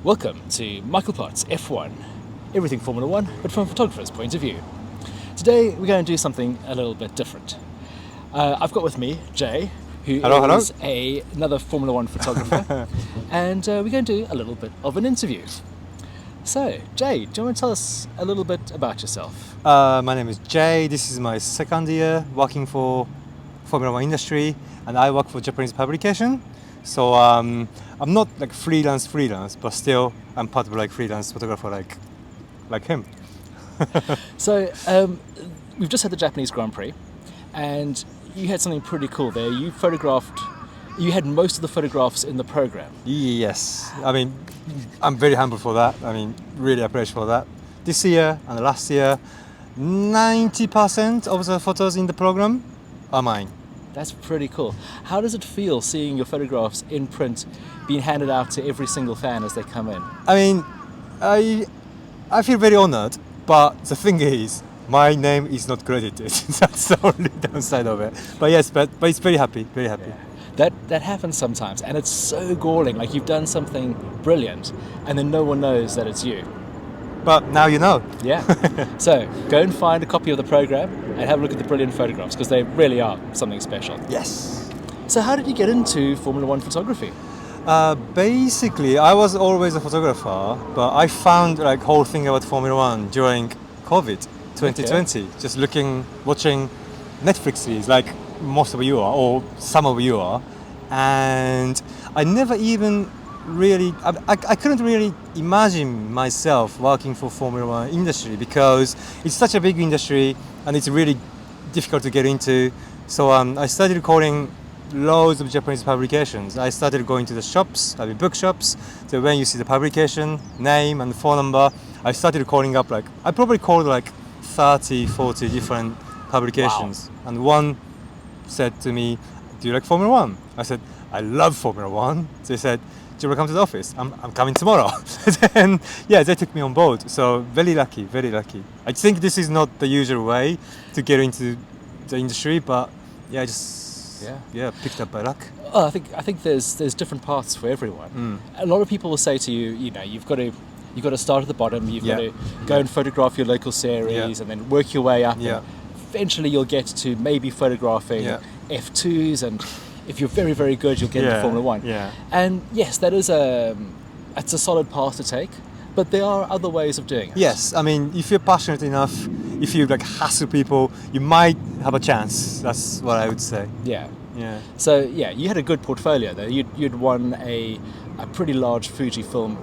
Welcome to Michael Potts F1, everything Formula One, but from a photographer's point of view. Today we're going to do something a little bit different. I've got with me Jay, who is another Formula One photographer, and we're going to do a little bit of an interview. So, Jay, do you want to tell us a little bit about yourself? My name is Jay. This is my second year working for Formula One industry, and I work for Japanese publication. So I'm not like freelance, but still I'm part of like freelance photographer like him. So we've just had the Japanese Grand Prix, and you had something pretty cool there. You had most of the photographs in the program. Yes, I mean I'm very humble for that. I mean really appreciate for that. This year and last year, 90% of the photos in the program are mine. That's pretty cool. How does it feel seeing your photographs in print being handed out to every single fan as they come in? I mean, I feel very honored, but the thing is, my name is not credited. That's the only downside of it. But yes, but it's very happy. Yeah. That happens sometimes, and it's so galling. Like you've done something brilliant, and then no one knows that it's you. But now you know. Yeah. So go and find a copy of the program and have a look at the brilliant photographs, because they really are something special. Yes. So how did you get into Formula One photography? Basically, I was always a photographer, but I found like whole thing about Formula One during COVID 2020. Okay. Just watching Netflix series, like most of you are, or some of you are, and I never even really, I couldn't really imagine myself working for Formula One industry because it's such a big industry and it's really difficult to get into. So I started calling loads of Japanese publications. I started going to the shops, bookshops. So when you see the publication name and phone number, I started calling up I probably called 30, 40 different publications. Wow. And one said to me, "Do you like Formula One?" I said, "I love Formula One." They said, "Do you want to come to the office?" I'm coming tomorrow. And yeah, they took me on board. So very lucky, very lucky. I think this is not the usual way to get into the industry, but yeah, picked up by luck. Oh, I think there's different paths for everyone. A lot of people will say to you, you've got to start at the bottom. You've got to go and photograph your local series, and then work your way up. Yeah. And eventually, you'll get to maybe photographing F2s, and if you're very, very good, you'll get into Formula One. Yeah. And yes, it's a solid path to take, but there are other ways of doing it. Yes, I mean, if you're passionate enough, if you hassle people, you might have a chance. That's what I would say. Yeah. Yeah. So you had a good portfolio though. You'd won a pretty large Fujifilm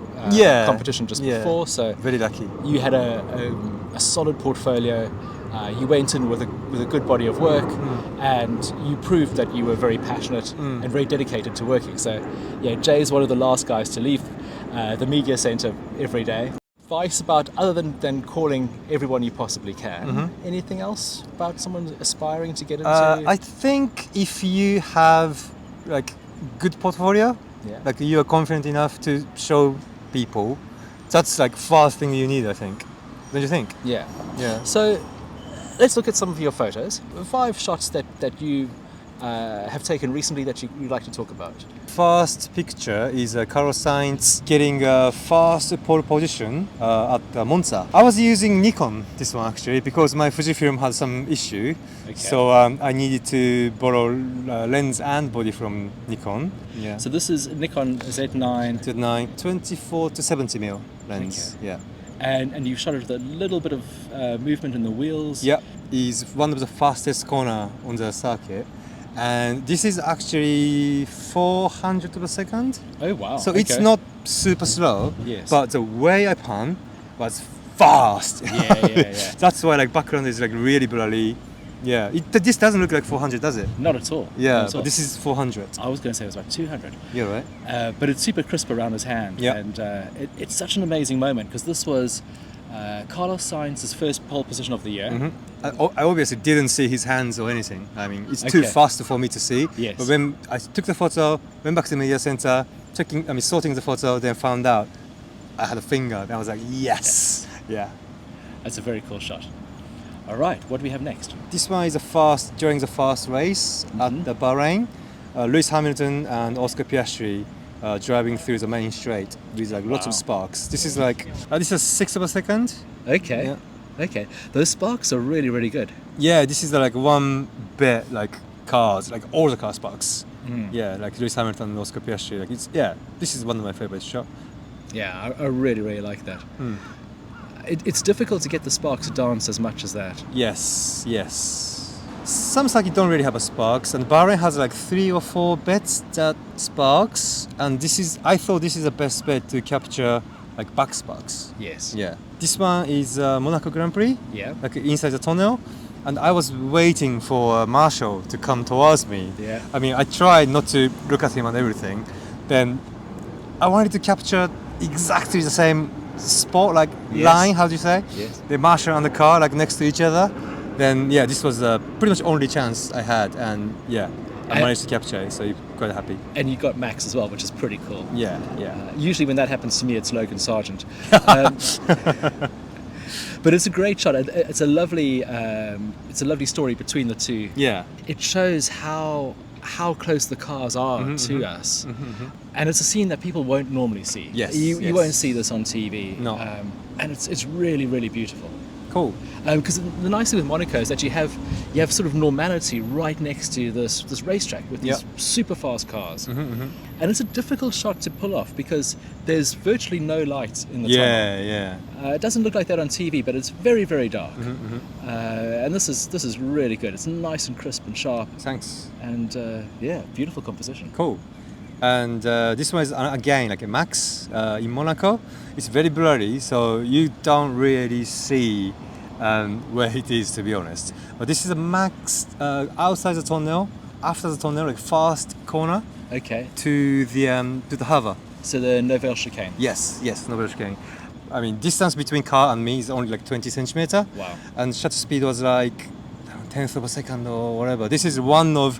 competition just before. So very lucky. You had a solid portfolio. You went in with a good body of work, and you proved that you were very passionate and very dedicated to working. So, yeah, Jay's one of the last guys to leave the media center every day. Advice about, other than calling everyone you possibly can, anything else about someone aspiring to get into? I think if you have good portfolio, you are confident enough to show people, that's first thing you need, I think. Don't you think? Yeah. Yeah. So let's look at some of your photos. 5 shots that you have taken recently that you'd like to talk about. First picture is Carlos Sainz getting first pole position at Monza. I was using Nikon, this one actually, because my Fujifilm had some issue. Okay. So I needed to borrow lens and body from Nikon. Yeah. So this is Nikon Z9. Z9, 24 to 70 mm lens. Okay. Yeah. And you shot it with a little bit of movement in the wheels. Yeah, is one of the fastest corner on the circuit. And this is actually 400 per second. Oh wow! So it's not super slow. Yes. But the way I pan was fast. Yeah. That's why background is really blurry. Yeah. This doesn't look like 400, does it? Not at all. Yeah. Not at all. But this is 400. I was going to say it was about 200. Yeah, right. But it's super crisp around his hand. Yeah. And it's such an amazing moment because this was Carlos Sainz's first pole position of the year. Mm-hmm. I obviously didn't see his hands or anything. I mean, it's too fast for me to see. Yes. But when I took the photo, went back to the media center, sorting the photo, then found out I had a finger. And I was like, yes. Yeah. That's a very cool shot. All right, what do we have next? This one is during the first race at the Bahrain. Lewis Hamilton and Oscar Piastri driving through the main straight with like lots of Wow. sparks. This is like this is 6th of a second. Okay. Yeah. Okay. Those sparks are really, really good. Yeah, this is like one bit like cars, like all the car sparks. Mm. Yeah, like Lewis Hamilton and Oscar Piastri. Like this is one of my favorite shots. Yeah, I really, really like that. Mm. It's difficult to get the sparks to dance as much as that. Yes, yes. Some circuits don't really have a sparks, and Bahrain has like 3 or 4 bets that sparks, and I thought this is the best bet to capture like back sparks. Yes. Yeah. This one is Monaco Grand Prix, Yeah. like inside the tunnel, and I was waiting for Marshall to come towards me. Yeah. I mean, I tried not to look at him and everything. Then I wanted to capture exactly the same spot, like Yes. line. How do you say? Yes. The Marshall and the car like next to each other. Then yeah, this was pretty much only chance I had, and yeah, I And- managed to capture it. So you're quite happy. And you got Max as well, which is pretty cool. Yeah, yeah. Usually when that happens to me, it's Logan Sargent. But it's a great shot. It's a lovely story between the two. Yeah. It shows how close the cars are to us, and it's a scene that people won't normally see. Yes, you yes. won't see this on TV. No. And it's really, really beautiful. Cool. Because the nice thing with Monaco is that you have sort of normality right next to this racetrack with these Yep. super fast cars, and it's a difficult shot to pull off because there's virtually no light in the tunnel. Yeah, yeah. It doesn't look like that on TV, but it's very, very dark. And this is really good. It's nice and crisp and sharp, Thanks. and beautiful composition. Cool. And this one is again like a Max in Monaco. It's very blurry, so you don't really see where it is, to be honest. But this is a Max outside the tunnel, after the tunnel, like fast corner Okay, to the harbour. so the Nouvelle chicane. Yes, Noble chicane. I mean, distance between car and me is only like 20 centimeter. Wow. And shutter speed was like 10th of a second or whatever. This is one of,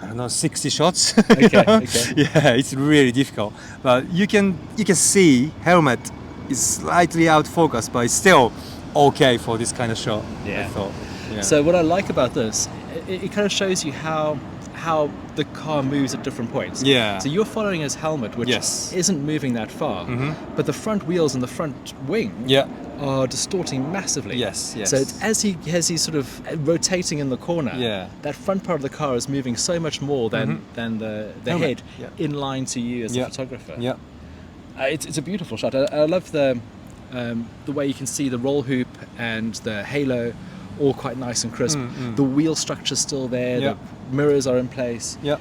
I don't know, 60 shots. you Okay, know? okay. Yeah, it's really difficult. But you can see helmet is slightly out focus, but it's still okay for this kind of shot. Yeah. I thought. Yeah. So what I like about this, it kind of shows you how the car moves at different points. Yeah. So you're following his helmet, which Yes. isn't moving that far, but the front wheels and the front wing Yeah. are distorting massively. Yes, yes. So it's as he's sort of rotating in the corner, Yeah. that front part of the car is moving so much more than the Helmet, head yeah. in line to you as Yeah. the photographer. Yeah. It's a beautiful shot. I love the way you can see the roll hoop and the halo all quite nice and crisp. The wheel structure's still there, Yeah. the mirrors are in place, Yeah.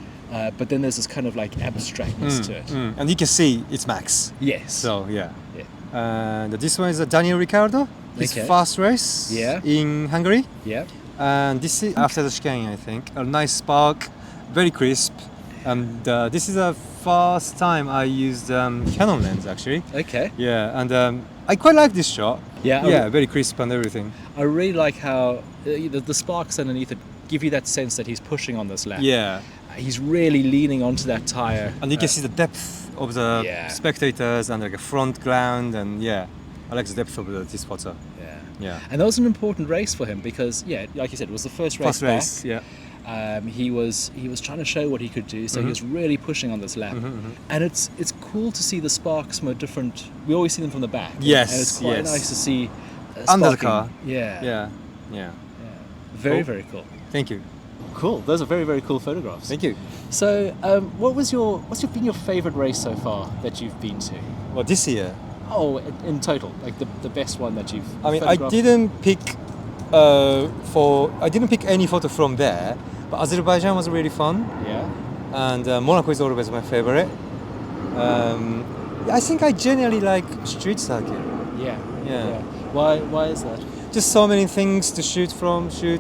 but then there's this kind of like abstractness to it. And you can see it's Max. Yes. So yeah. Yeah. And this one is Daniel Ricciardo. His Okay. first race Yeah. in Hungary. Yeah. And this is after the chicane, I think. A nice spark, very crisp. And this is the first time I used Canon lens actually. Okay. Yeah, and I quite like this shot. Yeah, Yeah, very crisp and everything. I really like how the sparks underneath it give you that sense that he's pushing on this lap. Yeah, He's really leaning onto that tire. and you can see the depth of the Yeah. spectators and like a front ground, and yeah, I like the depth of this photo. Yeah. Yeah. And that was an important race for him because, yeah, like you said, it was the first race First back. race, yeah. He was trying to show what he could do, so he was really pushing on this lap. And it's cool to see the sparks from a different. We always see them from the back. Yes, and it's quite yes. nice to see Under the sparking. car. Yeah, Yeah. very Cool. very cool. Thank you. Cool. Those are very very cool photographs. Thank you. So, what's been your favorite race so far that you've been to? Well, this year, Oh, in total, like the best one that you've. I mean, I photographed? didn't pick any photo from there, but Azerbaijan was really fun, Yeah. and Monaco is always my favorite. I think I generally like street circuit. Yeah. Yeah. Why is that? Just so many things to shoot,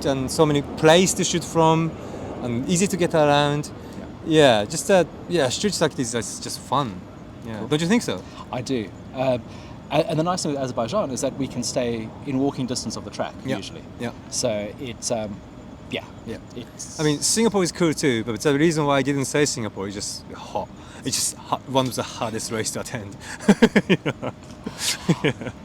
and so many places to shoot from, and easy to get around. Yeah, just that. Yeah, street circuit is just fun. Yeah, Cool. don't you think so? I do. And the nice thing with Azerbaijan is that we can stay in walking distance of the track usually. Yeah. So it's Yeah. It's. I mean, Singapore is cool too, but the reason why I didn't say Singapore is just hot. It's just one of the hardest races to attend.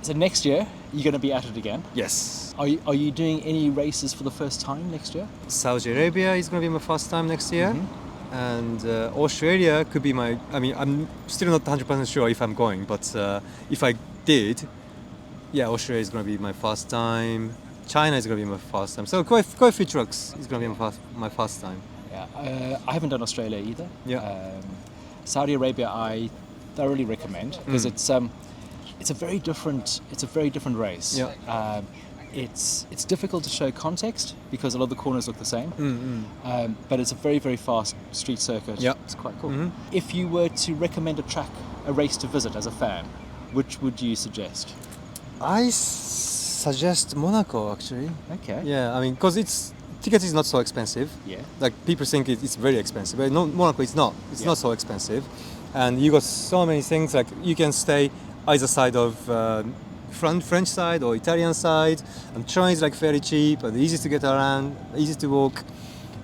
So next year you're going to be at it again. Yes. Are you doing any races for the first time next year? Saudi Arabia is going to be my first time next year. and Australia could be my. I mean, I'm still not 100% sure if I'm going, but if I did, yeah, Australia is going to be my first time. China is going to be my first time. So quite a few trucks is going to be my first time. Yeah, I haven't done Australia either. Yeah. Saudi Arabia, I thoroughly recommend because it's a very different race. Yeah. It's difficult to show context because a lot of the corners look the same. But it's a very, very fast street circuit. Yeah. It's quite cool. If you were to recommend a race to visit as a fan, which would you suggest? I suggest Monaco actually. Okay. Yeah, I mean, because ticket is not so expensive. Yeah. Like people think it's very expensive, but no, Monaco it's not. It's not so expensive, and you got so many things. Like you can stay either side of French side or Italian side, and train is like very cheap and easy to get around, easy to walk.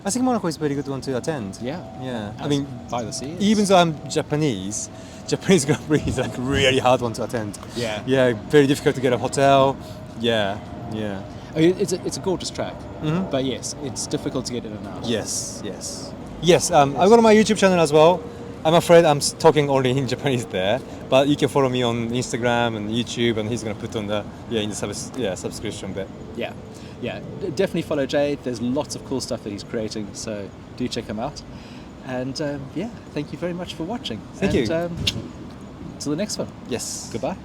I think Monaco is a very good one to attend. Yeah. Yeah. As I mean, by the sea. even though I'm Japanese Grand Prix is like really hard one to attend. Yeah. Yeah, very difficult to get a hotel. Yeah. Yeah. I mean, it's a gorgeous track, but yes, it's difficult to get in and out. Yes. I got on my YouTube channel as well. I'm afraid I'm talking only in Japanese there, but you can follow me on Instagram and YouTube, and he's gonna put on the subscription bit. Yeah, definitely follow Jay. There's lots of cool stuff that he's creating, so do check him out. And thank you very much for watching. Thank you. Till the next one. Yes. Goodbye.